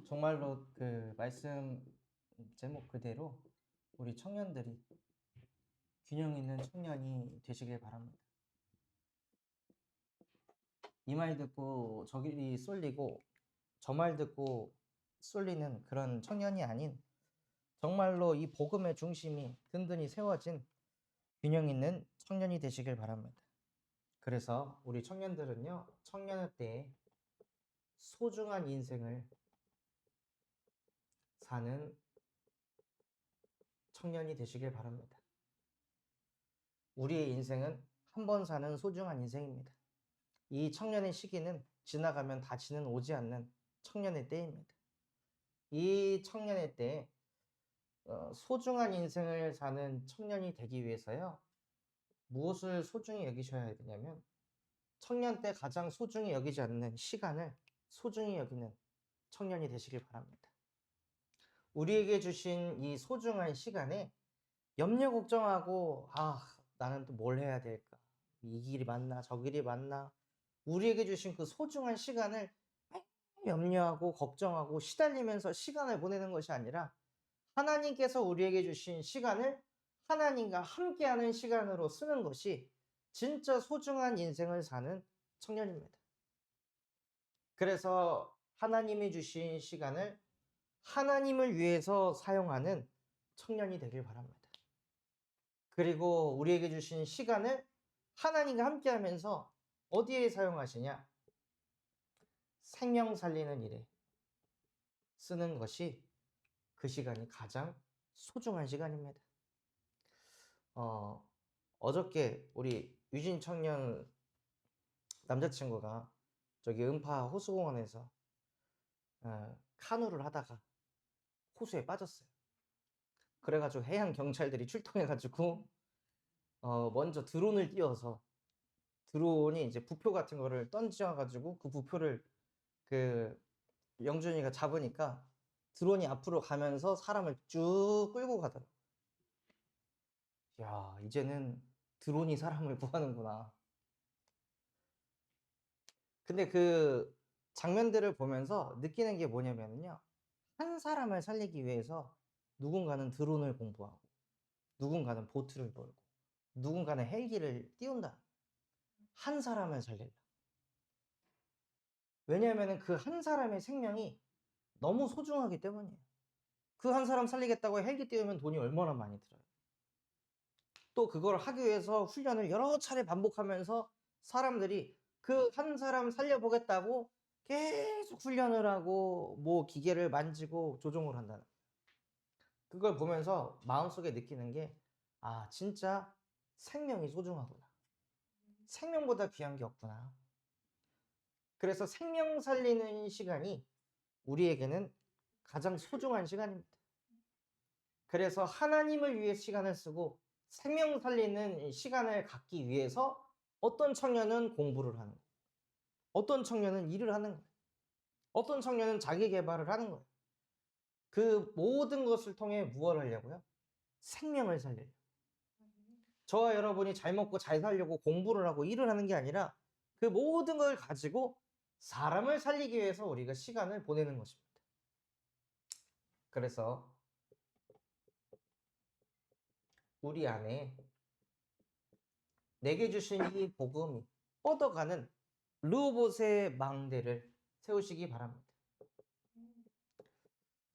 정말로 그 말씀 제목 그대로 우리 청년들이 균형 있는 청년이 되시길 바랍니다. 이 말 듣고 저기 쏠리고 저 말 듣고 쏠리는 그런 청년이 아닌 정말로 이 복음의 중심이 든든히 세워진 균형 있는 청년이 되시길 바랍니다. 그래서 우리 청년들은요, 청년의 때에 소중한 인생을 사는 청년이 되시길 바랍니다. 우리의 인생은 한 번 사는 소중한 인생입니다. 이 청년의 시기는 지나가면 다시는 오지 않는 청년의 때입니다. 이 청년의 때에 소중한 인생을 사는 청년이 되기 위해서요, 무엇을 소중히 여기셔야 되냐면 청년 때 가장 소중히 여기지 않는 시간을 소중히 여기는 청년이 되시길 바랍니다. 우리에게 주신 이 소중한 시간에 염려 걱정하고 나는 또 뭘 해야 될까? 이 길이 맞나? 저 길이 맞나? 우리에게 주신 그 소중한 시간을 염려하고 걱정하고 시달리면서 시간을 보내는 것이 아니라 하나님께서 우리에게 주신 시간을 하나님과 함께하는 시간으로 쓰는 것이 진짜 소중한 인생을 사는 청년입니다. 그래서 하나님이 주신 시간을 하나님을 위해서 사용하는 청년이 되길 바랍니다. 그리고 우리에게 주신 시간을 하나님과 함께하면서 어디에 사용하시냐? 생명 살리는 일에 쓰는 것이 그 시간이 가장 소중한 시간입니다. 어저께 우리 유진 청년 남자친구가 저기 음파 호수공원에서 카누를 하다가 호수에 빠졌어요. 그래가지고 해양 경찰들이 출동해가지고 먼저 드론을 띄워서 드론이 이제 부표 같은 거를 던져가지고 그 부표를 그 영준이가 잡으니까 드론이 앞으로 가면서 사람을 쭉 끌고 가더라고. 야, 이제는 드론이 사람을 구하는구나. 근데 그 장면들을 보면서 느끼는 게 뭐냐면요, 한 사람을 살리기 위해서 누군가는 드론을 공부하고 누군가는 보트를 몰고 누군가는 헬기를 띄운다. 한 사람을 살릴라. 왜냐하면 그 한 사람의 생명이 너무 소중하기 때문이에요. 그 한 사람 살리겠다고 헬기 띄우면 돈이 얼마나 많이 들어요. 또 그걸 하기 위해서 훈련을 여러 차례 반복하면서 사람들이 그 한 사람 살려보겠다고 계속 훈련을 하고 뭐 기계를 만지고 조종을 한다는 거예요. 그걸 보면서 마음속에 느끼는 게 진짜 생명이 소중하구나. 생명보다 귀한 게 없구나. 그래서 생명 살리는 시간이 우리에게는 가장 소중한 시간입니다. 그래서 하나님을 위해 시간을 쓰고 생명 살리는 시간을 갖기 위해서 어떤 청년은 공부를 하는 거예요. 어떤 청년은 일을 하는 거예요. 어떤 청년은 자기 개발을 하는 거예요. 그 모든 것을 통해 무엇을 하려고요? 생명을 살리려고. 저와 여러분이 잘 먹고 잘 살려고 공부를 하고 일을 하는 게 아니라 그 모든 걸 가지고 사람을 살리기 위해서 우리가 시간을 보내는 것입니다. 그래서 우리 안에 내게 주신 이 복음이 뻗어가는 르호봇의 망대를 세우시기 바랍니다.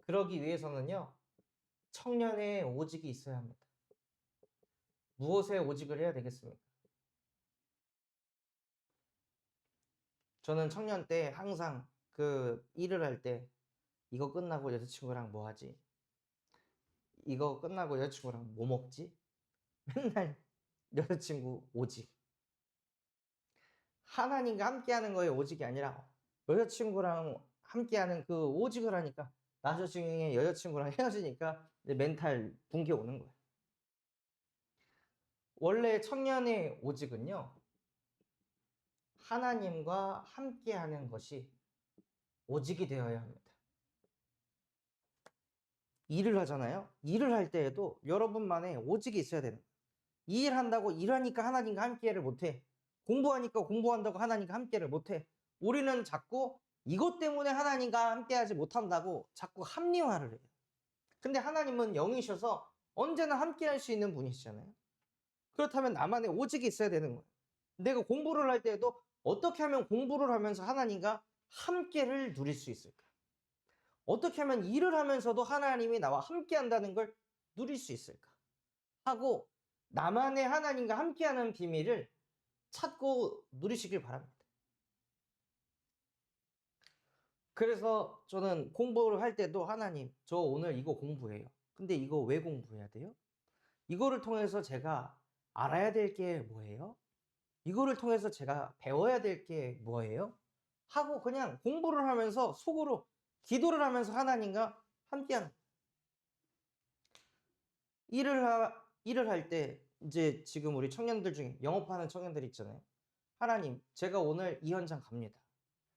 그러기 위해서는요, 청년의 오직이 있어야 합니다. 무엇에 오직을 해야 되겠습니까? 저는 청년 때 항상 그 일을 할 때 이거 끝나고 여자친구랑 뭐 하지? 이거 끝나고 여자친구랑 뭐 먹지? 맨날 여자친구 오직. 하나님과 함께하는 거에 오직이 아니라 여자친구랑 함께하는 그 오직을 하니까 나중에 여자친구랑 헤어지니까 멘탈 붕괴 오는 거예요. 원래 청년의 오직은요, 하나님과 함께하는 것이 오직이 되어야 합니다. 일을 하잖아요. 일을 할 때에도 여러분만의 오직이 있어야 되는 거예요. 일한다고 일하니까 하나님과 함께를 못해. 공부하니까 공부한다고 하나님과 함께를 못해. 우리는 자꾸 이것 때문에 하나님과 함께하지 못한다고 자꾸 합리화를 해요. 근데 하나님은 영이셔서 언제나 함께할 수 있는 분이시잖아요. 그렇다면 나만의 오직이 있어야 되는 거예요. 내가 공부를 할 때에도 어떻게 하면 공부를 하면서 하나님과 함께를 누릴 수 있을까? 어떻게 하면 일을 하면서도 하나님이 나와 함께한다는 걸 누릴 수 있을까? 하고 나만의 하나님과 함께하는 비밀을 찾고 누리시길 바랍니다. 그래서 저는 공부를 할 때도 하나님, 저 오늘 이거 공부해요. 근데 이거 왜 공부해야 돼요? 이거를 통해서 제가 알아야 될 게 뭐예요? 이거를 통해서 제가 배워야 될 게 뭐예요? 하고 그냥 공부를 하면서 속으로 기도를 하면서 하나님과 함께하는 일을 할 때 이제 지금 우리 청년들 중에 영업하는 청년들 있잖아요. 하나님, 제가 오늘 이 현장 갑니다.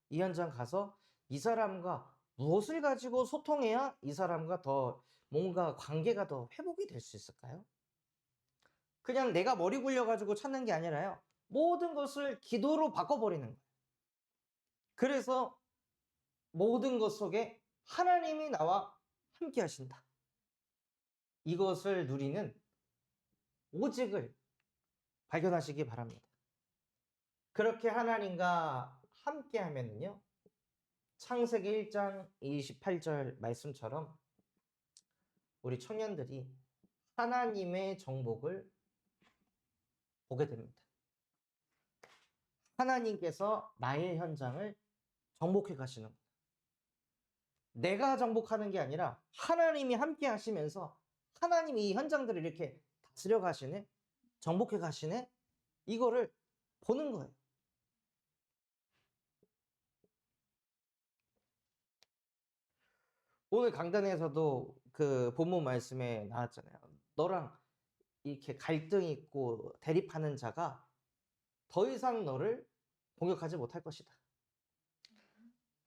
이 현장 가서 이 사람과 무엇을 가지고 소통해야 이 사람과 더 뭔가 관계가 더 회복이 될 수 있을까요? 그냥 내가 머리 굴려가지고 찾는 게 아니라요. 모든 것을 기도로 바꿔버리는 거예요. 그래서 모든 것 속에 하나님이 나와 함께 하신다. 이것을 누리는 오직을 발견하시기 바랍니다. 그렇게 하나님과 함께 하면요. 창세기 1장 28절 말씀처럼 우리 청년들이 하나님의 정복을 보게 됩니다. 하나님께서 나의 현장을 정복해 가시는 거예요. 내가 정복하는 게 아니라 하나님이 함께 하시면서 하나님이 이 현장들을 이렇게 다스려 가시네, 정복해 가시네, 이거를 보는 거예요. 오늘 강단에서도 그 본문 말씀에 나왔잖아요. 너랑 이렇게 갈등 있고 대립하는 자가 더 이상 너를 공격하지 못할 것이다.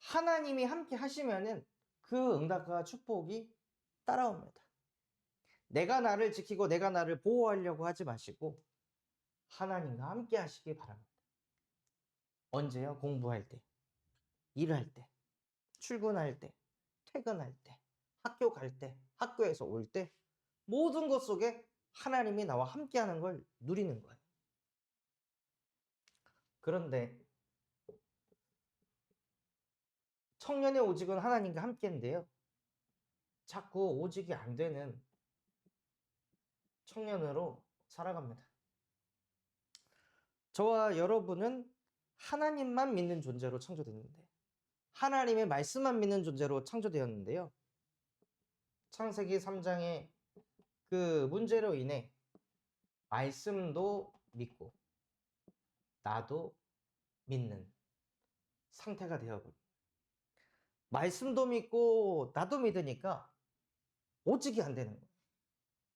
하나님이 함께 하시면은 그 응답과 축복이 따라옵니다. 내가 나를 지키고 내가 나를 보호하려고 하지 마시고 하나님과 함께 하시기 바랍니다. 언제요? 공부할 때, 일할 때, 출근할 때, 퇴근할 때, 학교 갈 때, 학교에서 올 때, 모든 것 속에 하나님이 나와 함께하는 걸 누리는 거예요. 그런데 청년의 오직은 하나님과 함께인데요. 자꾸 오직이 안 되는 청년으로 살아갑니다. 저와 여러분은 하나님만 믿는 존재로 창조됐는데, 하나님의 말씀만 믿는 존재로 창조되었는데요. 창세기 3장의 그 문제로 인해 말씀도 믿고 나도 믿는 상태가 되어버려요. 말씀도 믿고 나도 믿으니까 오직이 안 되는 거예요.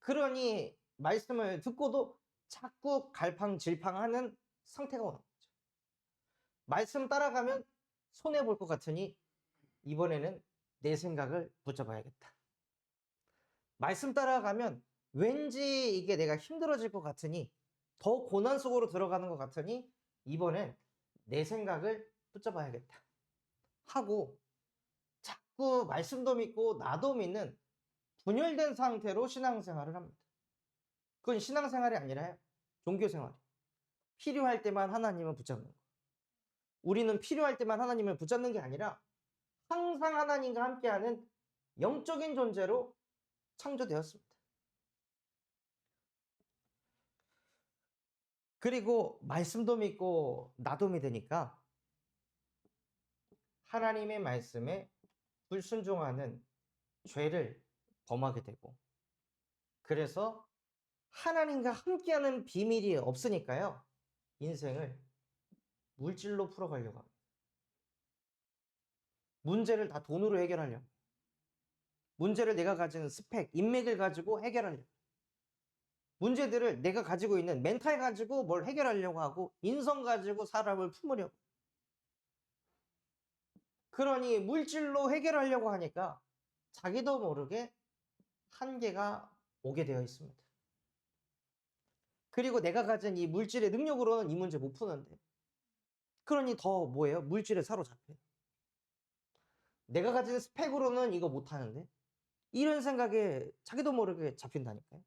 그러니 말씀을 듣고도 자꾸 갈팡질팡하는 상태가 오는 거죠. 말씀 따라가면 손해볼 것 같으니 이번에는 내 생각을 붙잡아야겠다. 말씀 따라가면 왠지 이게 내가 힘들어질 것 같으니 더 고난 속으로 들어가는 것 같으니 이번엔 내 생각을 붙잡아야겠다 하고 자꾸 말씀도 믿고 나도 믿는 분열된 상태로 신앙생활을 합니다. 그건 신앙생활이 아니라요. 종교생활. 필요할 때만 하나님을 붙잡는 거. 우리는 필요할 때만 하나님을 붙잡는 게 아니라 항상 하나님과 함께하는 영적인 존재로 창조되었습니다. 그리고 말씀도 믿고 나도 믿으니까 하나님의 말씀에 불순종하는 죄를 범하게 되고, 그래서 하나님과 함께하는 비밀이 없으니까요. 인생을 물질로 풀어가려고 합니다. 문제를 다 돈으로 해결하려고. 문제를 내가 가진 스펙, 인맥을 가지고 해결하려고. 문제들을 내가 가지고 있는 멘탈 가지고 뭘 해결하려고 하고 인성 가지고 사람을 품으려고. 그러니 물질로 해결하려고 하니까 자기도 모르게 한계가 오게 되어 있습니다. 그리고 내가 가진 이 물질의 능력으로는 이 문제 못 푸는데, 그러니 더 뭐예요? 물질에 사로잡혀요. 내가 가진 스펙으로는 이거 못하는데? 이런 생각에 자기도 모르게 잡힌다니까요.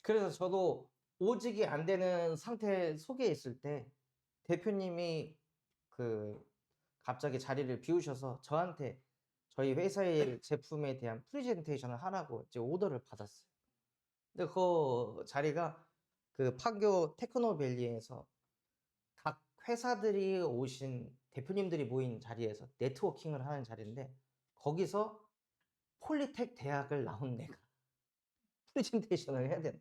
그래서 저도 오직이 안 되는 상태 속에 있을 때 대표님이 그 갑자기 자리를 비우셔서 저한테 저희 회사의 제품에 대한 프레젠테이션을 하라고 이제 오더를 받았어요. 근데 그 자리가 그 판교 테크노밸리에서 각 회사들이 오신 대표님들이 모인 자리에서 네트워킹을 하는 자리인데, 거기서 폴리텍 대학을 나온 내가 프레젠테이션을 해야 되는,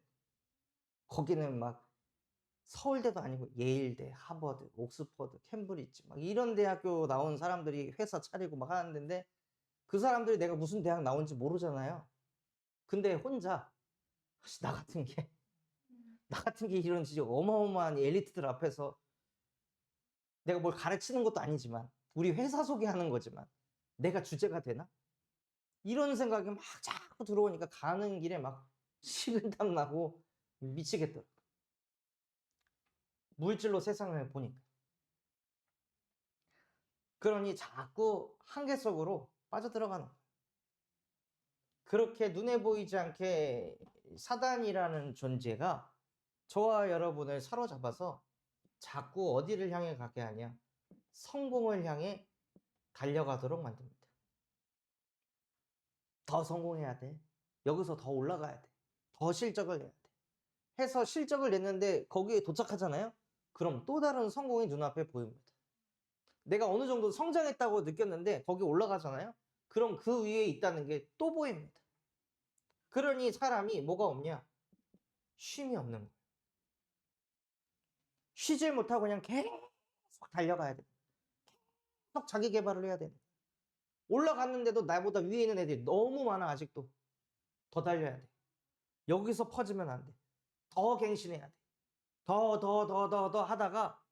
거기는 막 서울대도 아니고 예일대, 하버드, 옥스퍼드, 캠브리지 막 이런 대학교 나온 사람들이 회사 차리고 막 하는 데인데, 그 사람들이 내가 무슨 대학 나온지 모르잖아요. 근데 혼자 나 같은 게 이런 진짜 어마어마한 엘리트들 앞에서 내가 뭘 가르치는 것도 아니지만 우리 회사 소개하는 거지만 내가 주제가 되나? 이런 생각이 막 자꾸 들어오니까 가는 길에 막 식은땀 나고 미치겠더라. 물질로 세상을 보니까. 그러니 자꾸 한계 속으로 빠져들어가는 거예요. 그렇게 눈에 보이지 않게 사단이라는 존재가 저와 여러분을 사로잡아서 자꾸 어디를 향해 가게 하냐? 성공을 향해 달려가도록 만듭니다. 더 성공해야 돼. 여기서 더 올라가야 돼. 더 실적을 내야 돼. 해서 실적을 냈는데 거기에 도착하잖아요? 그럼 또 다른 성공이 눈앞에 보입니다. 내가 어느 정도 성장했다고 느꼈는데 거기 올라가잖아요? 그럼 그 위에 있다는 게 또 보입니다. 그러니 사람이 뭐가 없냐? 쉼이 없는 거예요. 쉬지 못하고 그냥 계속 달려가야 돼. 계속 자기 개발을 해야 돼. 올라갔는데도 나보다 위에 있는 애들이 너무 많아. 아직도 더 달려야 돼. 여기서 퍼지면 안 돼. 더 갱신해야 돼. 더 하다가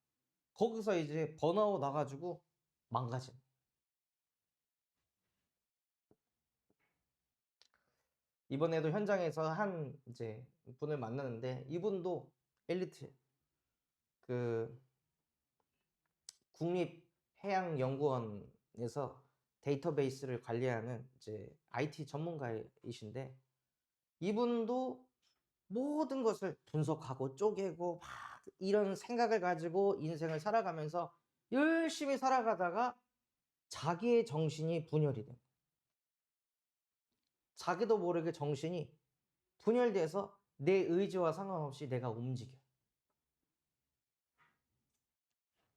거기서 이제 번아웃 나가지고 망가진. 이번에도 현장에서 한 이제 분을 만나는데, 이분도 엘리트, 그 국립해양연구원에서 데이터베이스를 관리하는 이제 IT 전문가이신데, 이분도 모든 것을 분석하고 쪼개고 막 이런 생각을 가지고 인생을 살아가면서 열심히 살아가다가 자기의 정신이 분열이 돼. 자기도 모르게 정신이 분열돼서 내 의지와 상관없이 내가 움직여.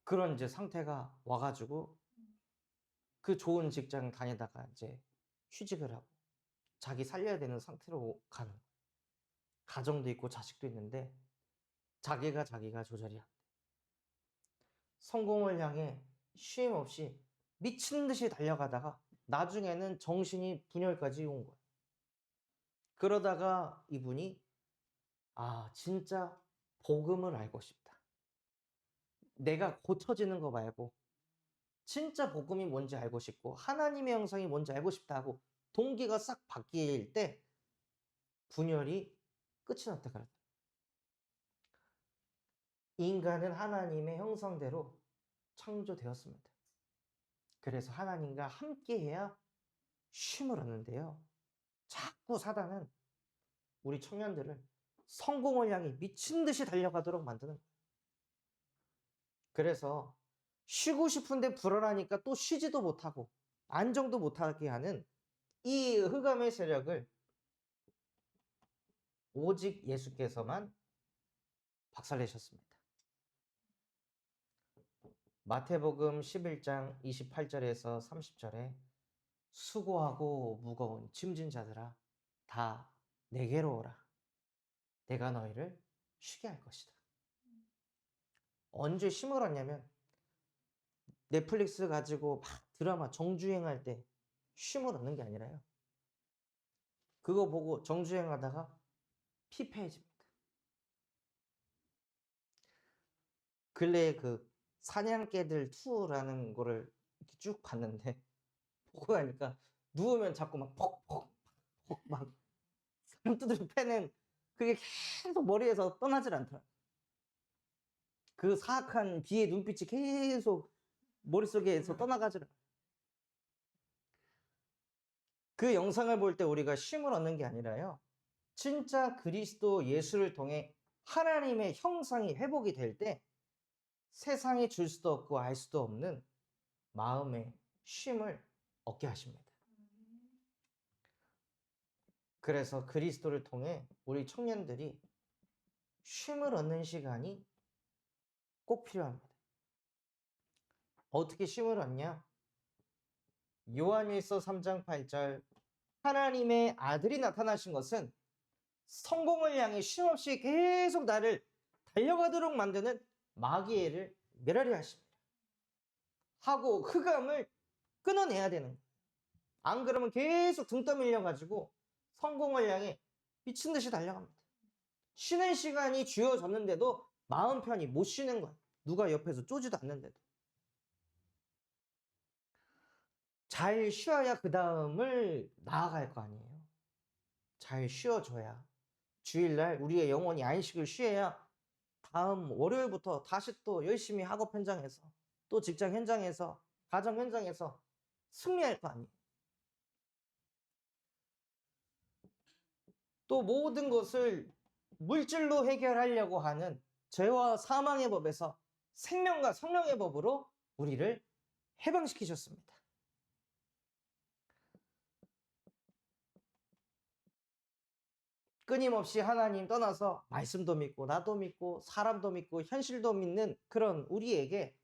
그런 이제 상태가 와가지고 그 좋은 직장 다니다가 이제 취직을 하고 자기 살려야 되는 상태로 가는 거예요. 가정도 있고 자식도 있는데 자기가 조절이 안 돼. 성공을 향해 쉼 없이 미친 듯이 달려가다가 나중에는 정신이 분열까지 온 거예요. 그러다가 이분이 진짜 복음을 알고 싶다. 내가 고쳐지는 거 말고 진짜 복음이 뭔지 알고 싶고 하나님의 형상이 뭔지 알고 싶다 하고 동기가 싹 바뀔 때 분열이 끝이 났다 그러더라고요. 인간은 하나님의 형상대로 창조되었습니다. 그래서 하나님과 함께해야 쉼을 얻는데요. 자꾸 사단은 우리 청년들을 성공을 향해 미친 듯이 달려가도록 만드는 거예요. 그래서 쉬고 싶은데 불안하니까 또 쉬지도 못하고 안정도 못하게 하는 이 흑암의 세력을 오직 예수께서만 박살내셨습니다. 마태복음 11장 28절에서 30절에 수고하고 무거운 짐진 자들아 다 내게로 오라. 내가 너희를 쉬게 할 것이다. 언제 쉼을 얻냐면 넷플릭스 가지고 막 드라마 정주행할 때 쉼을 얻는 게 아니라요. 그거 보고 정주행하다가 피폐해집니다. 근래에 그 사냥개들 2라는 거를 이렇게 쭉 봤는데 보고 나니까 누우면 자꾸 막 퍽퍽 퍽 막 사람 두드려 패는 그게 계속 머리에서 떠나질 않더라. 그 사악한 비의 눈빛이 계속 머릿속에서 떠나가지를. 그 영상을 볼 때 우리가 쉼을 얻는 게 아니라요. 진짜 그리스도 예수를 통해 하나님의 형상이 회복이 될 때 세상이 줄 수도 없고 알 수도 없는 마음의 쉼을 얻게 하십니다. 그래서 그리스도를 통해 우리 청년들이 쉼을 얻는 시간이 꼭 필요합니다. 어떻게 쉼을 얻냐? 요한일서 3장 8절 하나님의 아들이 나타나신 것은 성공을 향해 쉼없이 계속 나를 달려가도록 만드는 마귀를 멸하려 하십니다. 하고 흑암을 끊어내야 되는 거예요. 안 그러면 계속 등 떠밀려 가지고 성공을 향해 미친 듯이 달려갑니다. 쉬는 시간이 주어졌는데도 마음 편히 못 쉬는 거예요. 누가 옆에서 쪼지도 않는데도. 잘 쉬어야 그 다음을 나아갈 거 아니에요. 잘 쉬어줘야 주일날 우리의 영혼이 안식을 쉬어야 다음 월요일부터 다시 또 열심히 학업 현장에서 또 직장 현장에서 가정 현장에서 승리할 거 아니에요. 또 모든 것을 물질로 해결하려고 하는 죄와 사망의 법에서 생명과 성령의 법으로 우리를 해방시키셨습니다. 끊임없이 하나님 떠나서 말씀도 믿고 나도 믿고 사람도 믿고 현실도 믿는 그런 우리에게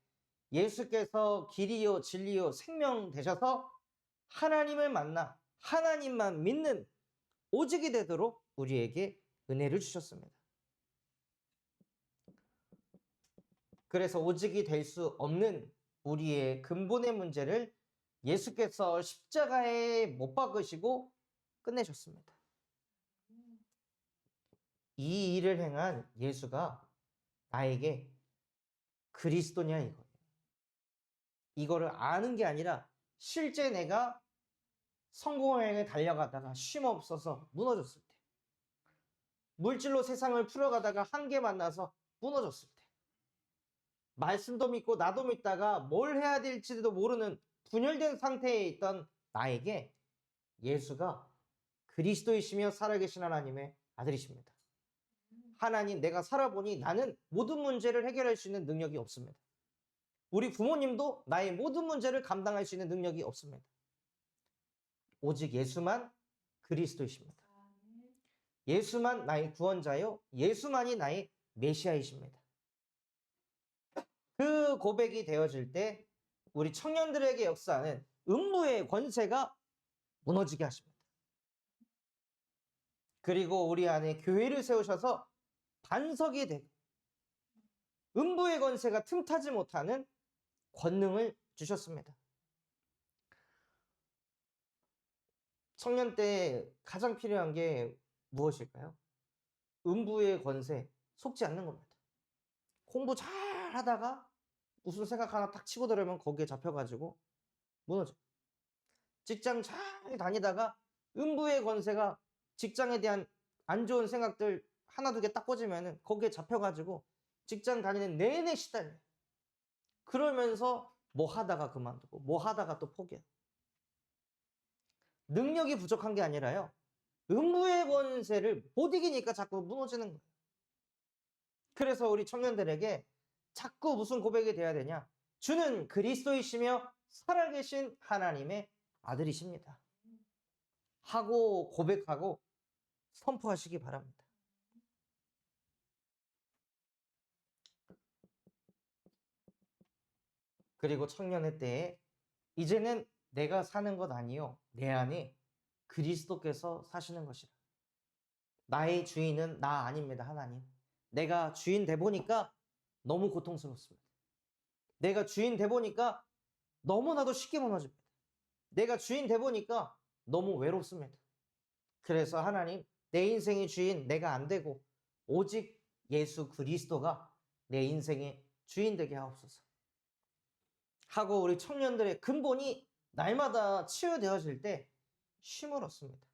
예수께서 길이요 진리요 생명 되셔서 하나님을 만나 하나님만 믿는 오직이 되도록 우리에게 은혜를 주셨습니다. 그래서 오직이 될 수 없는 우리의 근본의 문제를 예수께서 십자가에 못 박으시고 끝내셨습니다. 이 일을 행한 예수가 나에게 그리스도냐 이거예요. 이거를 아는 게 아니라 실제 내가 성공을 향해 달려가다가 쉼 없어서 무너졌을 때, 물질로 세상을 풀어가다가 한계 만나서 무너졌을 때, 말씀도 믿고 나도 믿다가 뭘 해야 될지도 모르는 분열된 상태에 있던 나에게 예수가 그리스도이시며 살아계신 하나님의 아들이십니다. 하나님, 내가 살아보니 나는 모든 문제를 해결할 수 있는 능력이 없습니다. 우리 부모님도 나의 모든 문제를 감당할 수 있는 능력이 없습니다. 오직 예수만 그리스도이십니다. 예수만 나의 구원자요, 예수만이 나의 메시아이십니다. 그 고백이 되어질 때 우리 청년들에게 역사하는 음부의 권세가 무너지게 하십니다. 그리고 우리 안에 교회를 세우셔서 반석이 되고 음부의 권세가 틈타지 못하는 권능을 주셨습니다. 청년 때 가장 필요한 게 무엇일까요? 음부의 권세, 속지 않는 겁니다. 공부 잘 하다가 무슨 생각 하나 딱 치고 들어오면 거기에 잡혀가지고 무너져. 직장 잘 다니다가 음부의 권세가 직장에 대한 안 좋은 생각들 하나 두 개 딱 꽂으면 거기에 잡혀가지고 직장 다니는 내내 시달려. 그러면서 뭐 하다가 그만두고 뭐 하다가 또 포기해. 능력이 부족한 게 아니라요. 음부의 권세를 못 이기니까 자꾸 무너지는 거예요. 그래서 우리 청년들에게 자꾸 무슨 고백이 돼야 되냐? 주는 그리스도이시며 살아계신 하나님의 아들이십니다. 하고 고백하고 선포하시기 바랍니다. 그리고 청년의 때에 이제는 내가 사는 것 아니요 내 안에 그리스도께서 사시는 것이라. 나의 주인은 나 아닙니다. 하나님. 내가 주인 돼 보니까 너무 고통스럽습니다. 내가 주인 돼 보니까 너무나도 쉽게 무너집니다. 내가 주인 돼 보니까 너무 외롭습니다. 그래서 하나님, 내 인생의 주인 내가 안 되고 오직 예수 그리스도가 내 인생의 주인 되게 하옵소서. 하고 우리 청년들의 근본이 날마다 치유되어질 때 쉼을 얻습니다.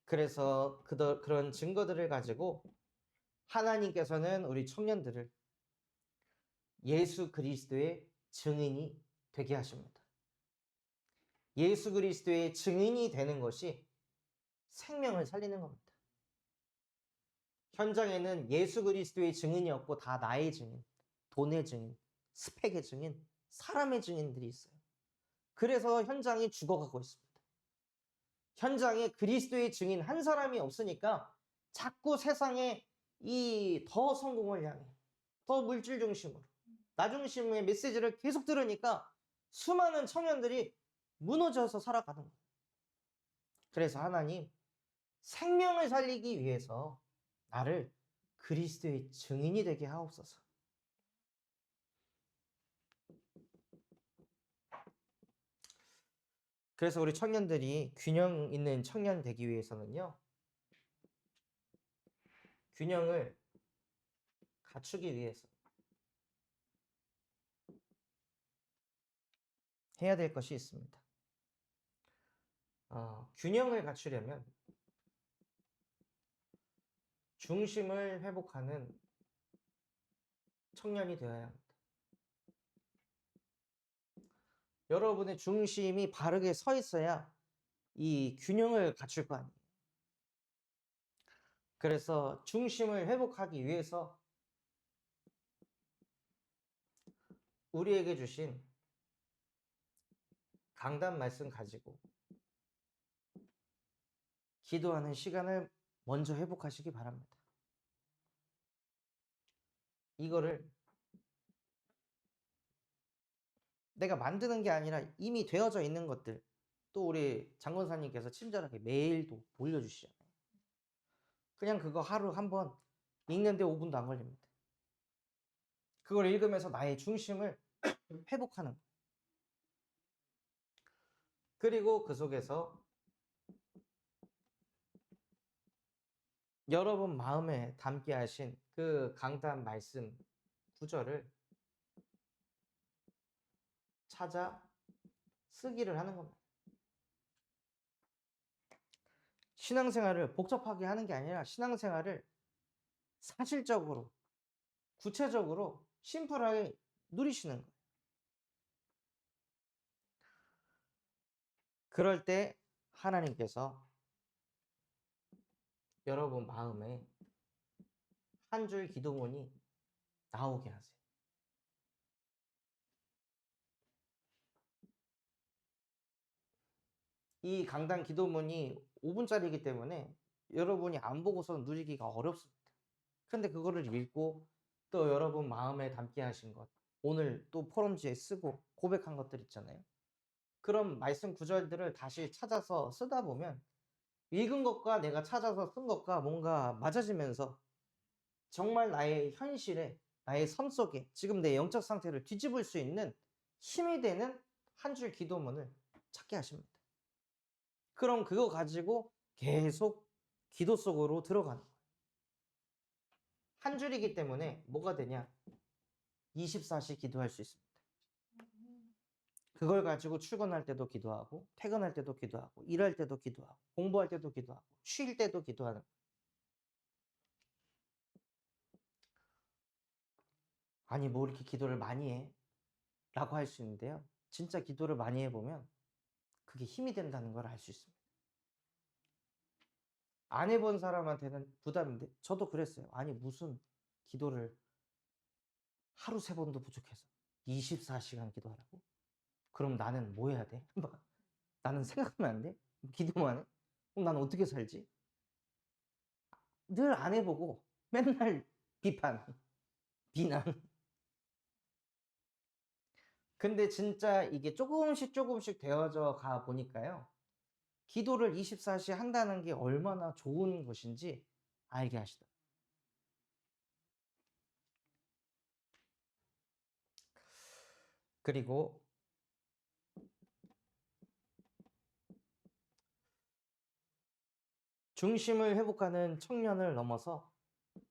그래서 그런 증거들을 가지고 하나님께서는 우리 청년들을 예수 그리스도의 증인이 되게 하십니다. 예수 그리스도의 증인이 되는 것이 생명을 살리는 겁니다. 현장에는 예수 그리스도의 증인이 없고 다 나의 증인, 돈의 증인, 스펙의 증인, 사람의 증인들이 있어요. 그래서 현장이 죽어가고 있습니다. 현장에 그리스도의 증인 한 사람이 없으니까 자꾸 세상에 이 더 성공을 향해, 더 물질 중심으로, 나 중심의 메시지를 계속 들으니까 수많은 청년들이 무너져서 살아가는 거예요. 그래서 하나님, 생명을 살리기 위해서 나를 그리스도의 증인이 되게 하옵소서. 그래서 우리 청년들이 균형 있는 청년 되기 위해서는요, 균형을 갖추기 위해서 해야 될 것이 있습니다. 균형을 갖추려면 중심을 회복하는 청년이 되어야 합니다. 여러분의 중심이 바르게 서 있어야 이 균형을 갖출 거 아니에요. 그래서 중심을 회복하기 위해서 우리에게 주신 강단 말씀 가지고 기도하는 시간을 먼저 회복하시기 바랍니다. 이거를 내가 만드는 게 아니라 이미 되어져 있는 것들, 또 우리 장건사님께서 친절하게 메일도 올려주시잖아요. 그냥 그거 하루 한번 읽는데 5분도 안 걸립니다. 그걸 읽으면서 나의 중심을 회복하는 거예요. 그리고 그 속에서 여러분 마음에 담게 하신 그 강단 말씀 구절을 찾아 쓰기를 하는 겁니다. 신앙생활을 복잡하게 하는 게 아니라 신앙생활을 사실적으로, 구체적으로, 심플하게 누리시는 거예요. 그럴 때 하나님께서 여러분 마음에 한 줄 기도문이 나오게 하세요. 이 강단 기도문이 5분짜리이기 때문에 여러분이 안 보고서 누리기가 어렵습니다. 근데 그거를 읽고 또 여러분 마음에 담게 하신 것, 오늘 또 포럼지에 쓰고 고백한 것들 있잖아요. 그런 말씀 구절들을 다시 찾아서 쓰다 보면 읽은 것과 내가 찾아서 쓴 것과 뭔가 맞아지면서 정말 나의 현실에, 나의 삶 속에 지금 내 영적 상태를 뒤집을 수 있는 힘이 되는 한 줄 기도문을 찾게 하십니다. 그럼 그거 가지고 계속 기도 속으로 들어가는 거예요. 한 줄이기 때문에 뭐가 되냐? 24시 기도할 수 있습니다. 그걸 가지고 출근할 때도 기도하고, 퇴근할 때도 기도하고, 일할 때도 기도하고, 공부할 때도 기도하고, 쉴 때도 기도하는 거예요. 아니, 뭐 이렇게 기도를 많이 해? 라고 할 수 있는데요. 진짜 기도를 많이 해보면 그게 힘이 된다는 걸 알 수 있습니다. 안 해본 사람한테는 부담인데, 저도 그랬어요. 아니, 무슨 기도를 하루 3번도 부족해서 24시간 기도하라고? 그럼 나는 뭐 해야 돼? 나는 생각하면 안 돼? 기도만 해? 그럼 나는 어떻게 살지? 늘 안 해보고 맨날 비판, 비난. 근데 진짜 이게 조금씩 되어져 가 보니까요. 기도를 24시 한다는 게 얼마나 좋은 것인지 알게 하시더라고요. 그리고 중심을 회복하는 청년을 넘어서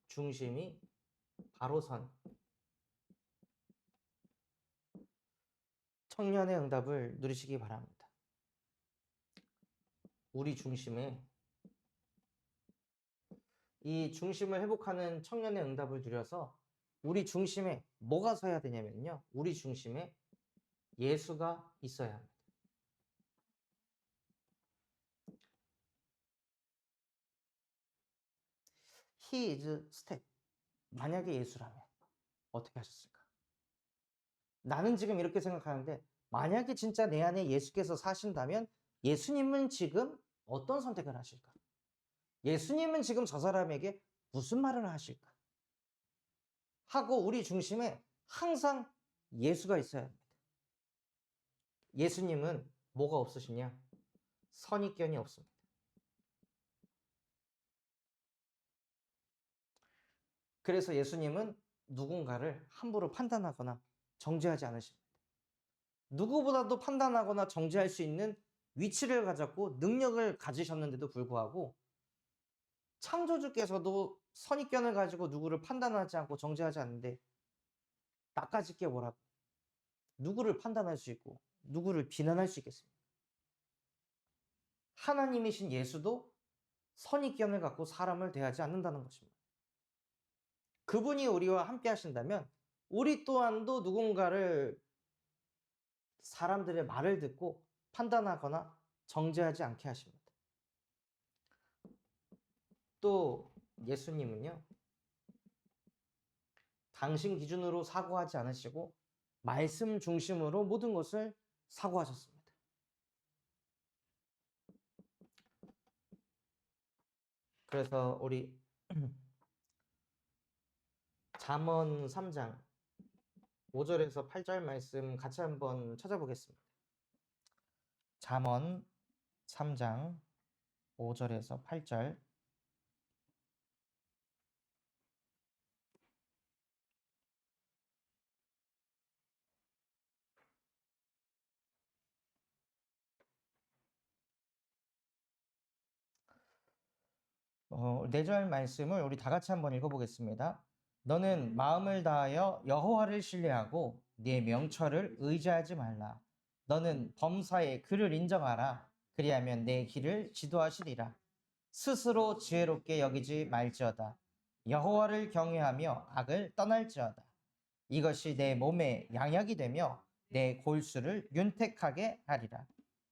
중심이 바로 선 청년의 응답을 누리시기 바랍니다. 우리 중심에 이 중심을 회복하는 청년의 응답을 드려서 우리 중심에 뭐가 서야 되냐면요. 우리 중심에 예수가 있어야 합니다. He is step. 만약에 예수라면 어떻게 하셨을까? 나는 지금 이렇게 생각하는데 만약에 진짜 내 안에 예수께서 사신다면 예수님은 지금 어떤 선택을 하실까? 예수님은 지금 저 사람에게 무슨 말을 하실까? 하고 우리 중심에 항상 예수가 있어야 합니다. 예수님은 뭐가 없으시냐? 선입견이 없습니다. 그래서 예수님은 누군가를 함부로 판단하거나 정죄하지 않으십니다. 누구보다도 판단하거나 정죄할 수 있는 위치를 가졌고 능력을 가지셨는데도 불구하고 창조주께서도 선입견을 가지고 누구를 판단하지 않고 정죄하지 않는데 나까지 깨보라고 누구를 판단할 수 있고 누구를 비난할 수 있겠습니까? 하나님이신 예수도 선입견을 갖고 사람을 대하지 않는다는 것입니다. 그분이 우리와 함께 하신다면 우리 또한도 누군가를 사람들의 말을 듣고 판단하거나 정죄하지 않게 하십니다. 또 예수님은요, 당신 기준으로 사고하지 않으시고 말씀 중심으로 모든 것을 사고하셨습니다. 그래서 우리 잠언 3장 5절에서 8절 말씀 같이 한번 찾아보겠습니다. 잠언 3장 5절에서 8절. 네 절 말씀을 우리 다 같이 한번 읽어보겠습니다. 너는 마음을 다하여 여호와를 신뢰하고 네 명철을 의지하지 말라. 너는 범사의 그를 인정하라. 그리하면 내 길을 지도하시리라. 스스로 지혜롭게 여기지 말지어다. 여호와를 경외하며 악을 떠날지어다. 이것이 내 몸에 양약이 되며 내 골수를 윤택하게 하리라.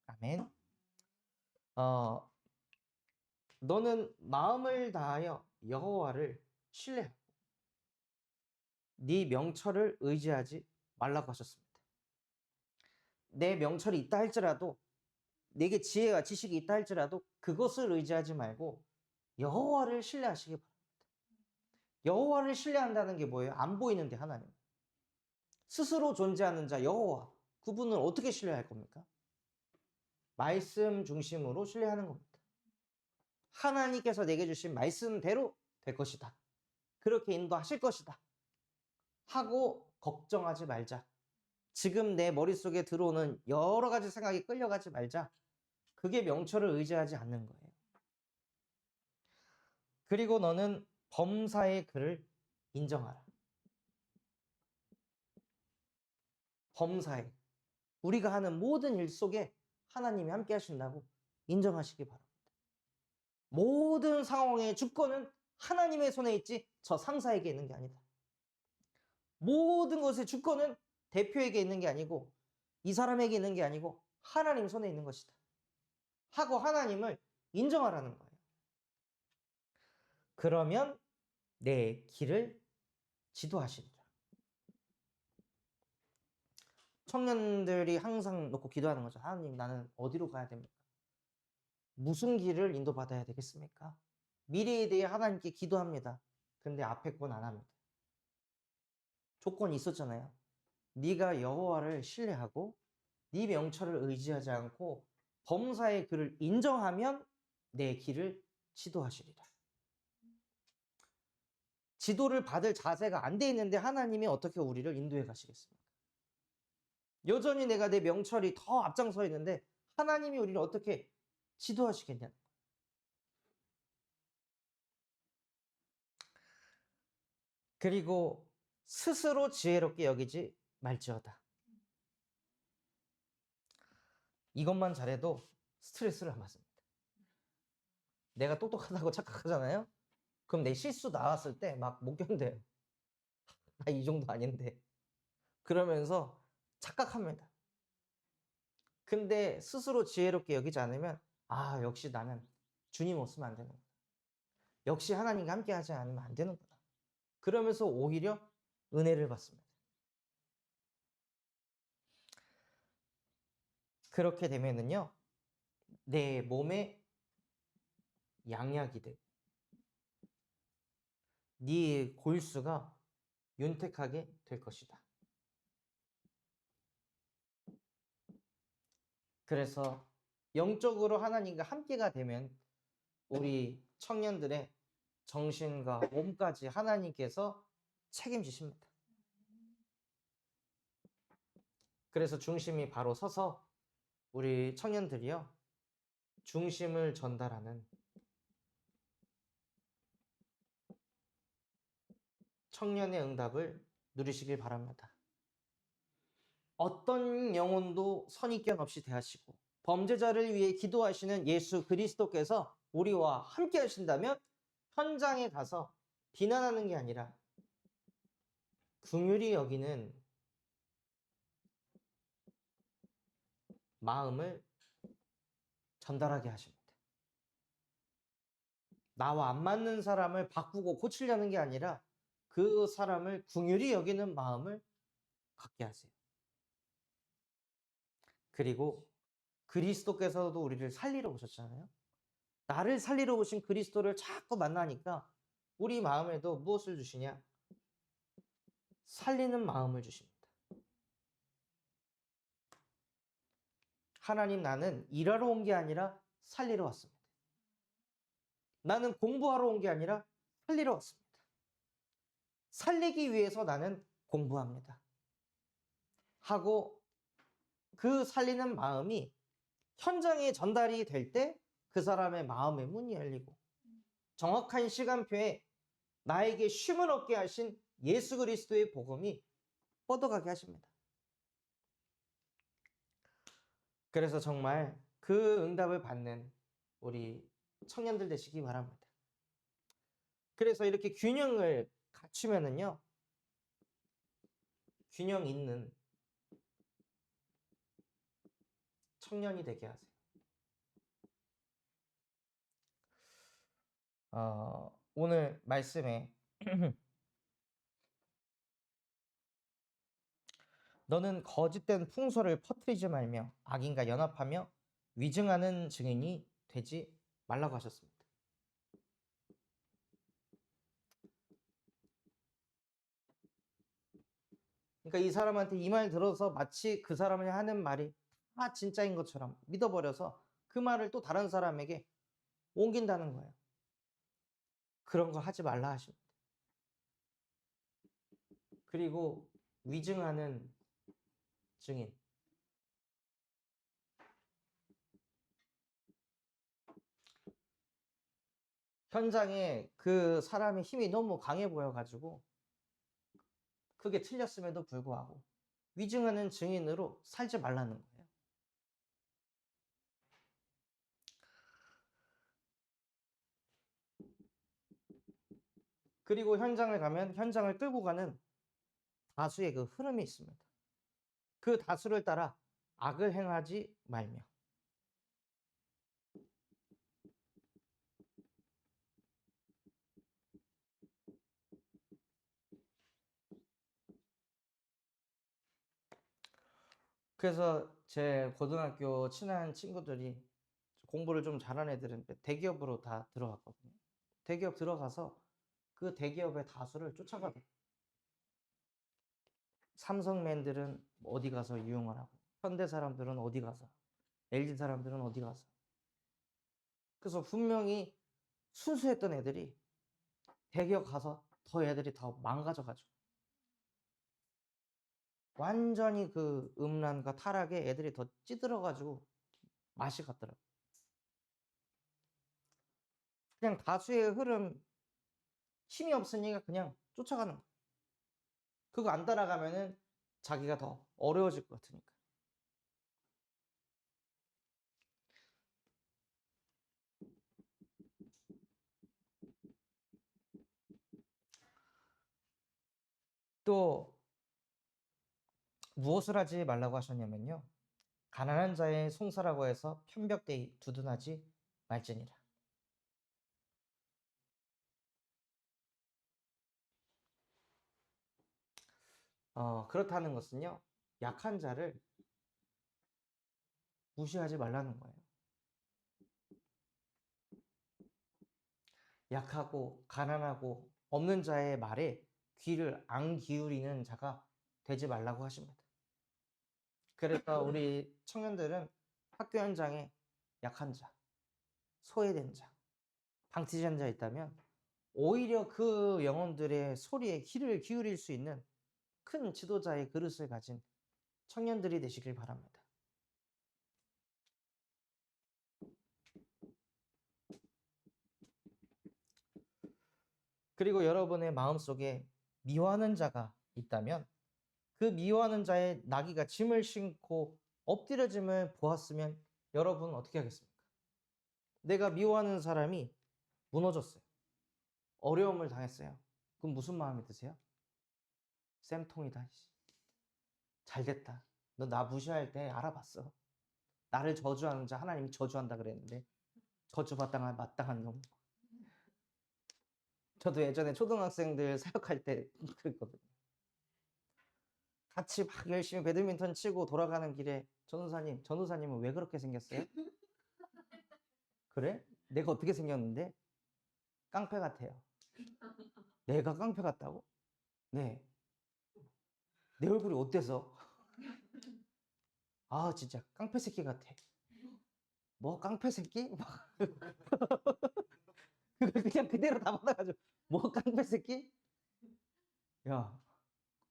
아멘. 너는 마음을 다하여 여호와를 신뢰하고 네 명철을 의지하지 말라고 하셨습니다. 내 명철이 있다 할지라도 내게 지혜와 지식이 있다 할지라도 그것을 의지하지 말고 여호와를 신뢰하시기 바랍니다. 여호와를 신뢰한다는 게 뭐예요? 안 보이는데 하나님. 스스로 존재하는 자 여호와. 그분을 어떻게 신뢰할 겁니까? 말씀 중심으로 신뢰하는 겁니다. 하나님께서 내게 주신 말씀대로 될 것이다. 그렇게 인도하실 것이다. 하고 걱정하지 말자. 지금 내 머릿속에 들어오는 여러 가지 생각이 끌려가지 말자. 그게 명철을 의지하지 않는 거예요. 그리고 너는 범사의 그를 인정하라. 범사에 우리가 하는 모든 일 속에 하나님이 함께 하신다고 인정하시기 바랍니다. 모든 상황의 주권은 하나님의 손에 있지 저 상사에게 있는 게 아니다. 모든 것의 주권은 대표에게 있는 게 아니고 이 사람에게 있는 게 아니고 하나님 손에 있는 것이다. 하고 하나님을 인정하라는 거예요. 그러면 내 길을 지도하시리라. 청년들이 항상 놓고 기도하는 거죠. 하나님, 나는 어디로 가야 됩니까? 무슨 길을 인도받아야 되겠습니까? 미래에 대해 하나님께 기도합니다. 근데 앞에 건 안 합니다. 조건이 있었잖아요. 네가 여호와를 신뢰하고 네 명철을 의지하지 않고 범사의 그를 인정하면 내 길을 지도하시리라. 지도를 받을 자세가 안 돼 있는데 하나님이 어떻게 우리를 인도해 가시겠습니까? 여전히 내가 내 명철이 더 앞장서 있는데 하나님이 우리를 어떻게 지도하시겠냐? 그리고 스스로 지혜롭게 여기지 말지어다. 이것만 잘해도 스트레스를 안 받습니다. 내가 똑똑하다고 착각하잖아요. 그럼 내 실수 나왔을 때 막 못 견뎌요. 나 이 정도 아닌데. 그러면서 착각합니다. 근데 스스로 지혜롭게 여기지 않으면 아, 역시 나는 주님 없으면 안 되는구나. 역시 하나님과 함께 하지 않으면 안 되는구나. 그러면서 오히려 은혜를 받습니다. 그렇게 되면은요, 내 몸에 양약이 되고 네 골수가 윤택하게 될 것이다. 그래서 영적으로 하나님과 함께가 되면 우리 청년들의 정신과 몸까지 하나님께서 책임지십니다. 그래서 중심이 바로 서서 우리 청년들이요, 중심을 전달하는 청년의 응답을 누리시길 바랍니다. 어떤 영혼도 선입견 없이 대하시고 범죄자를 위해 기도하시는 예수 그리스도께서 우리와 함께 하신다면 현장에 가서 비난하는 게 아니라 긍휼히 여기는 마음을 전달하게 하십니다. 나와 안 맞는 사람을 바꾸고 고치려는 게 아니라 그 사람을 긍휼히 여기는 마음을 갖게 하세요. 그리고 그리스도께서도 우리를 살리러 오셨잖아요. 나를 살리러 오신 그리스도를 자꾸 만나니까 우리 마음에도 무엇을 주시냐? 살리는 마음을 주십니다. 하나님, 나는 일하러 온 게 아니라 살리러 왔습니다. 나는 공부하러 온 게 아니라 살리러 왔습니다. 살리기 위해서 나는 공부합니다. 하고 그 살리는 마음이 현장에 전달이 될 때 그 사람의 마음의 문이 열리고 정확한 시간표에 나에게 쉼을 얻게 하신 예수 그리스도의 복음이 뻗어가게 하십니다. 그래서 정말 그 응답을 받는 우리 청년들 되시기 바랍니다. 그래서 이렇게 균형을 갖추면은요, 균형 있는 청년이 되게 하세요. 오늘 말씀에 너는 거짓된 풍소를 퍼뜨리지 말며 악인과 연합하며 위증하는 증인이 되지 말라고 하셨습니다. 그러니까 이 사람한테 이 말 들어서 마치 그 사람이 하는 말이 다 진짜인 것처럼 믿어버려서 그 말을 또 다른 사람에게 옮긴다는 거예요. 그런 거 하지 말라 하십니다. 그리고 위증하는 증인. 현장에 그 사람의 힘이 너무 강해 보여가지고 그게 틀렸음에도 불구하고 위증하는 증인으로 살지 말라는 거예요. 그리고 현장을 가면 현장을 끌고 가는 다수의 그 흐름이 있습니다. 그 다수를 따라 악을 행하지 말며. 그래서 제 고등학교 친한 친구들이 공부를 좀 잘하는 애들은 대기업으로 다 들어갔거든요. 대기업 들어가서 그 대기업의 다수를 쫓아가요. 삼성맨들은 어디 가서 유용을 하고, 현대 사람들은 어디 가서, LG 사람들은 어디 가서. 그래서 분명히 순수했던 애들이 대기업 가서 더 애들이 더 망가져가지고 완전히 그 음란과 타락에 애들이 더 찌들어가지고 맛이 갔더라고요. 그냥 다수의 흐름, 힘이 없으니까 그냥 쫓아가는 거예요. 그거 안 따라가면은 자기가 더 어려워질 것 같으니까. 또 무엇을 하지 말라고 하셨냐면요. 가난한 자의 송사라고 해서 편벽되이 두둔하지 말지니라. 그렇다는 것은요. 약한 자를 무시하지 말라는 거예요. 약하고 가난하고 없는 자의 말에 귀를 안 기울이는 자가 되지 말라고 하십니다. 그래서 우리 청년들은 학교 현장에 약한 자, 소외된 자, 방치된 자 있다면 오히려 그 영혼들의 소리에 귀를 기울일 수 있는 큰 지도자의 그릇을 가진 청년들이 되시길 바랍니다. 그리고 여러분의 마음속에 미워하는 자가 있다면 그 미워하는 자의 나귀가 짐을 싣고 엎드려짐을 보았으면 여러분 어떻게 하겠습니까? 내가 미워하는 사람이 무너졌어요. 어려움을 당했어요. 그럼 무슨 마음이 드세요? 쌤통이다. 잘됐다. 너 나 무시할 때 알아봤어. 나를 저주하는 자 하나님이 저주한다 그랬는데 저주마땅한 마땅한 놈. 저도 예전에 초등학생들 사역할 때 그랬거든요. 같이 막 열심히 배드민턴 치고 돌아가는 길에 전우사님은 왜 그렇게 생겼어요? 그래? 내가 어떻게 생겼는데? 깡패 같아요. 내가 깡패 같다고? 네. 내 얼굴이 어때서? 아 진짜 깡패 새끼 같아. 뭐 깡패 새끼? 막 그걸 그냥 그대로 다 받아가지고 뭐 깡패 새끼? 야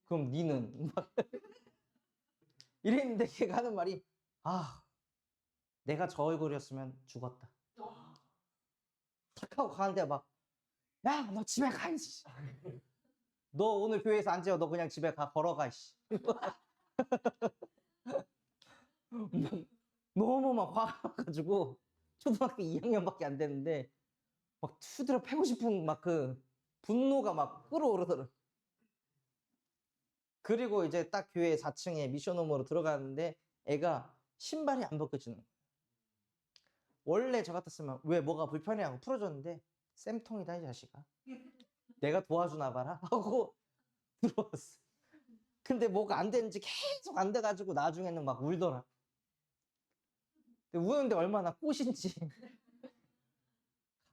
그럼 니는? 막 이랬는데 걔가 하는 말이 아 내가 저 얼굴이었으면 죽었다. 탁 하고 가는데 막 야 너 집에 가 이씨. 너 오늘 교회에서 안 지어 너 그냥 집에 가 걸어가 이씨. 너무 막 화가 나가지고 초등학교 2학년밖에 안 됐는데 막 투드려 패고 싶은 막 그 분노가 막 끓어오르더라고. 그리고 이제 딱 교회 4층에 미션홈으로 들어가는데 애가 신발이 안 벗겨지는 거예요. 원래 저 같았으면 왜 뭐가 불편해 하고 풀어줬는데 쌤통이다 이 자식아. 내가 도와주나 봐라 하고 들어왔어. 근데 뭐가 안 되는지 계속 안 돼가지고 나중에는 막 울더라. 우는데 얼마나 꽃인지.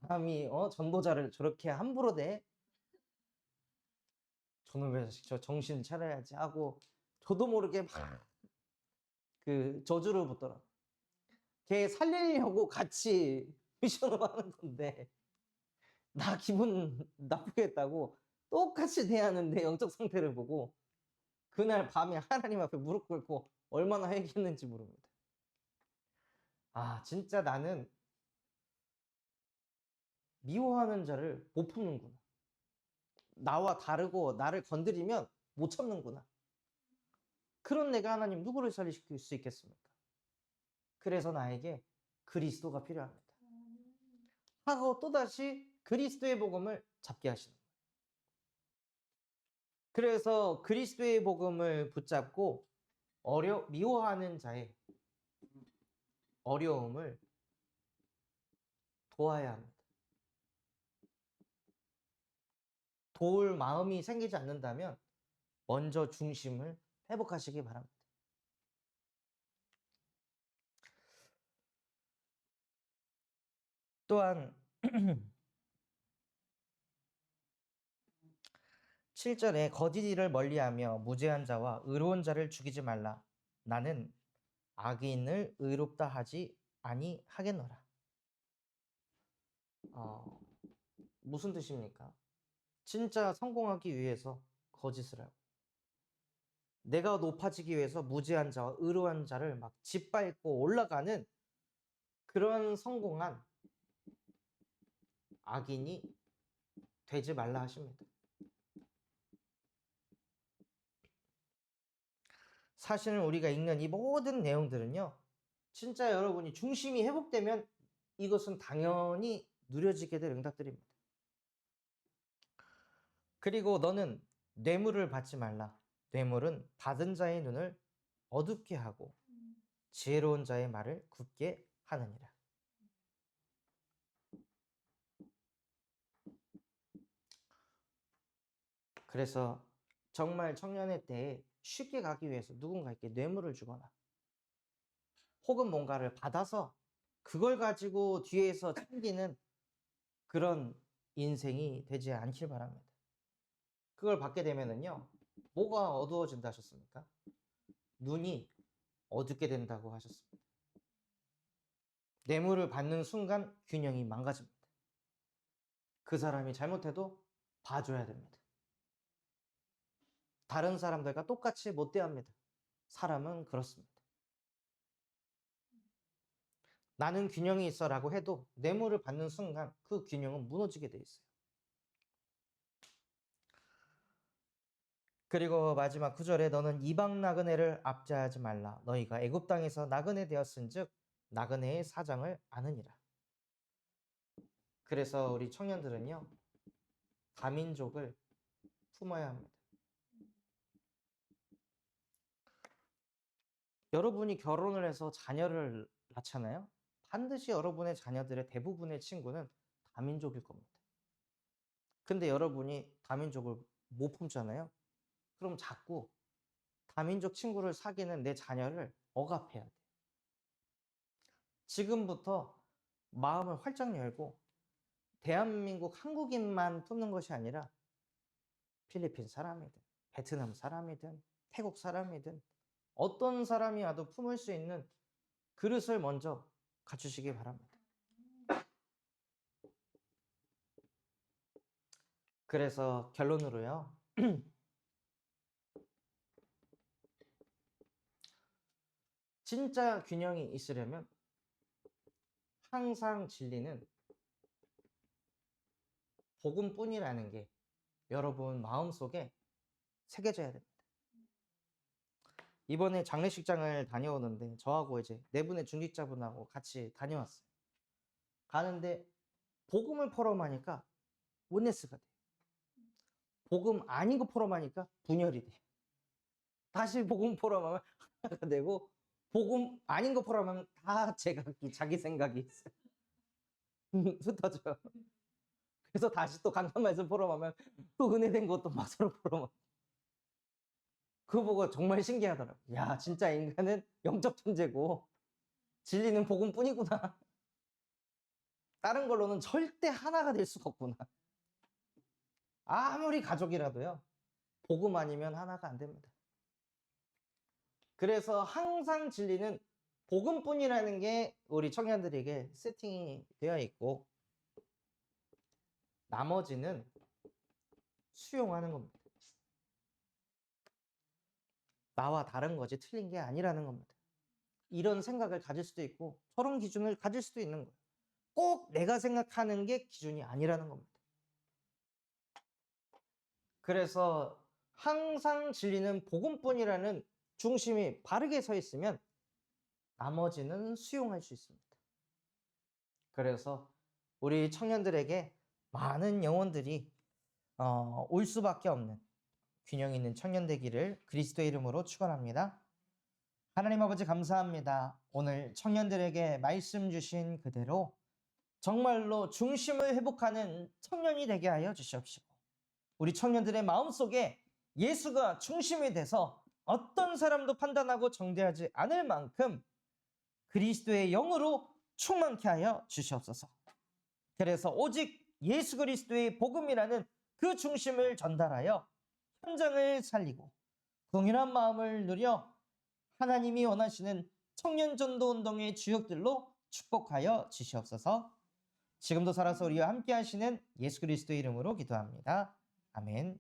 감히 전도자를 저렇게 함부로 대? 저놈의 자식 저 정신 차려야지 하고 저도 모르게 막 그 저주를 붙더라. 걔 살리려고 같이 미션을 하는 건데 나 기분 나쁘게 했다고 똑같이 대하는데 영적 상태를 보고 그날 밤에 하나님 앞에 무릎 꿇고 얼마나 회개했는지 모릅니다. 아 진짜 나는 미워하는 자를 못 품는구나. 나와 다르고 나를 건드리면 못 참는구나. 그런 내가 하나님 누구를 살리실 수 있겠습니까? 그래서 나에게 그리스도가 필요합니다. 하고 또다시 그리스도의 복음을 잡게 하시는 거예요. 그래서 그리스도의 복음을 붙잡고 미워하는 자의 어려움을 도와야 합니다. 도울 마음이 생기지 않는다면 먼저 중심을 회복하시기 바랍니다. 또한 7절에 거짓 일을 멀리하며 무죄한 자와 의로운 자를 죽이지 말라. 나는 악인을 의롭다 하지 아니하겠노라. 무슨 뜻입니까? 진짜 성공하기 위해서 거짓을 하고 내가 높아지기 위해서 무죄한 자와 의로운 자를 막 짓밟고 올라가는 그런 성공한 악인이 되지 말라 하십니다. 사실은 우리가 읽는 이 모든 내용들은요. 진짜 여러분이 중심이 회복되면 이것은 당연히 누려지게 될 응답들입니다. 그리고 너는 뇌물을 받지 말라. 뇌물은 받은 자의 눈을 어둡게 하고 지혜로운 자의 말을 굳게 하느니라. 그래서 정말 청년의 때에 쉽게 가기 위해서 누군가에게 뇌물을 주거나 혹은 뭔가를 받아서 그걸 가지고 뒤에서 챙기는 그런 인생이 되지 않길 바랍니다. 그걸 받게 되면은요, 뭐가 어두워진다 하셨습니까? 눈이 어둡게 된다고 하셨습니다. 뇌물을 받는 순간 균형이 망가집니다. 그 사람이 잘못해도 봐줘야 됩니다. 다른 사람들과 똑같이 못 대합니다. 사람은 그렇습니다. 나는 균형이 있어라고 해도 뇌물을 받는 순간 그 균형은 무너지게 돼 있어요. 그리고 마지막 9절에 너는 이방 나그네를 압제하지 말라. 너희가 애굽 땅에서 나그네 되었은즉 나그네의 사장을 아느니라. 그래서 우리 청년들은요, 다민족을 품어야 합니다. 여러분이 결혼을 해서 자녀를 낳잖아요. 반드시 여러분의 자녀들의 대부분의 친구는 다민족일 겁니다. 근데 여러분이 다민족을 못 품잖아요. 그럼 자꾸 다민족 친구를 사귀는 내 자녀를 억압해야 돼. 지금부터 마음을 활짝 열고 대한민국 한국인만 품는 것이 아니라 필리핀 사람이든 베트남 사람이든 태국 사람이든 어떤 사람이 와도 품을 수 있는 그릇을 먼저 갖추시기 바랍니다. 그래서 결론으로요. 진짜 균형이 있으려면 항상 진리는 복음뿐이라는 게 여러분 마음속에 새겨져야 됩니다. 이번에 장례식장을 다녀오는데 저하고 이제 네 분의 중직자분하고 같이 다녀왔어요. 가는데 복음을 포럼하니까 온네스가 돼요. 복음 아닌 거 포럼하니까 분열이 돼요. 다시 복음 포럼하면 하나가 되고 복음 아닌 거 포럼하면 다 제각기 자기 생각이 있어요. 흩어져요. 그래서 다시 또 강단 말씀 포럼하면 또 은혜된 것도 막 서로 포럼하고. 그거 보고 정말 신기하더라고요. 야, 진짜 인간은 영적 존재고 진리는 복음뿐이구나. 다른 걸로는 절대 하나가 될 수가 없구나. 아무리 가족이라도요. 복음 아니면 하나가 안 됩니다. 그래서 항상 진리는 복음뿐이라는 게 우리 청년들에게 세팅이 되어 있고 나머지는 수용하는 겁니다. 나와 다른 거지 틀린 게 아니라는 겁니다. 이런 생각을 가질 수도 있고 저런 기준을 가질 수도 있는 거예요. 꼭 내가 생각하는 게 기준이 아니라는 겁니다. 그래서 항상 진리는 복음뿐이라는 중심이 바르게 서 있으면 나머지는 수용할 수 있습니다. 그래서 우리 청년들에게 많은 영혼들이 올 수밖에 없는 균형 있는 청년 되기를 그리스도의 이름으로 축원합니다. 하나님 아버지 감사합니다. 오늘 청년들에게 말씀 주신 그대로 정말로 중심을 회복하는 청년이 되게 하여 주시옵시고 우리 청년들의 마음속에 예수가 중심이 돼서 어떤 사람도 판단하고 정죄하지 않을 만큼 그리스도의 영으로 충만케 하여 주시옵소서. 그래서 오직 예수 그리스도의 복음이라는 그 중심을 전달하여 현장을 살리고 동일한 마음을 누려 하나님이 원하시는 청년 전도 운동의 주역들로 축복하여 주시옵소서. 지금도 살아서 우리와 함께 하시는 예수 그리스도의 이름으로 기도합니다. 아멘.